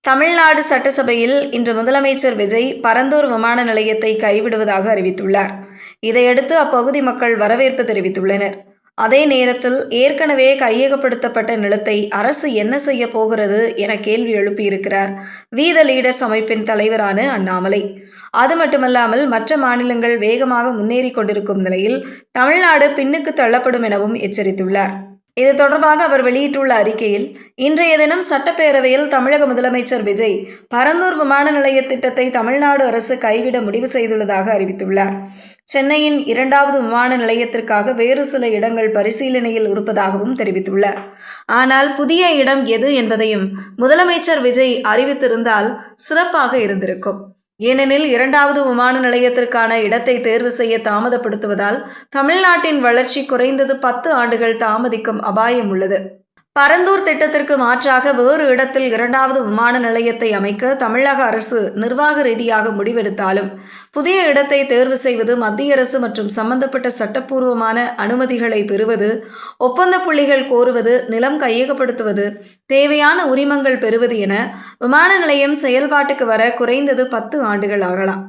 தமிழ்நாடு சட்டசபையில் இன்று முதலமைச்சர் விஜய் பரந்தூர் விமான நிலையத்தை கைவிடுவதாக அறிவித்துள்ளார். இதையடுத்து அப்பகுதி மக்கள் வரவேற்பு தெரிவித்துள்ளனர். அதே நேரத்தில் ஏற்கனவே கையகப்படுத்தப்பட்ட நிலத்தை அரசு என்ன செய்ய போகிறது என கேள்வி எழுப்பியிருக்கிறார் வி த லீடர்ஸ் அமைப்பின் தலைவரான அண்ணாமலை. அது மட்டுமல்லாமல் மற்ற மாநிலங்கள் வேகமாக முன்னேறி கொண்டிருக்கும் நிலையில் தமிழ்நாடு பின்னுக்கு தள்ளப்படும் எனவும் எச்சரித்துள்ளார். இது தொடர்பாக அவர் வெளியிட்டுள்ள அறிக்கையில், இன்றைய தினம் சட்டப்பேரவையில் தமிழக முதலமைச்சர் விஜய் பரந்தூர் விமான நிலைய திட்டத்தை தமிழ்நாடு அரசு கைவிட முடிவு செய்துள்ளதாக அறிவித்துள்ளார். சென்னையின் 2வது விமான நிலையத்திற்காக வேறு சில இடங்கள் பரிசீலனையில் இருப்பதாகவும் தெரிவித்துள்ளார். ஆனால் புதிய இடம் எது என்பதையும் முதலமைச்சர் விஜய் அறிவித்திருந்தால் சிறப்பாக இருந்திருக்கும். ஏனெனில் 2வது விமான நிலையத்திற்கான இடத்தை தேர்வு செய்ய தாமதப்படுத்துவதால் தமிழ்நாட்டின் வளர்ச்சி குறைந்தது 10 ஆண்டுகள் தாமதிக்கும் அபாயம் உள்ளது. பரந்தூர் திட்டத்திற்கு மாற்றாக வேறு இடத்தில் 2வது விமான நிலையத்தை அமைக்க தமிழக அரசு நிர்வாக ரீதியாக முடிவெடுத்தாலும் புதிய இடத்தை தேர்வு செய்வது, மத்திய அரசு மற்றும் சம்பந்தப்பட்ட சட்டப்பூர்வமான அனுமதிகளை பெறுவது, ஒப்பந்த புள்ளிகள் கோருவது, நிலம் கையகப்படுத்துவது, தேவையான உரிமங்கள் பெறுவது என விமான நிலையம் செயல்பாட்டுக்கு வர குறைந்தது 10 ஆண்டுகள் ஆகலாம்.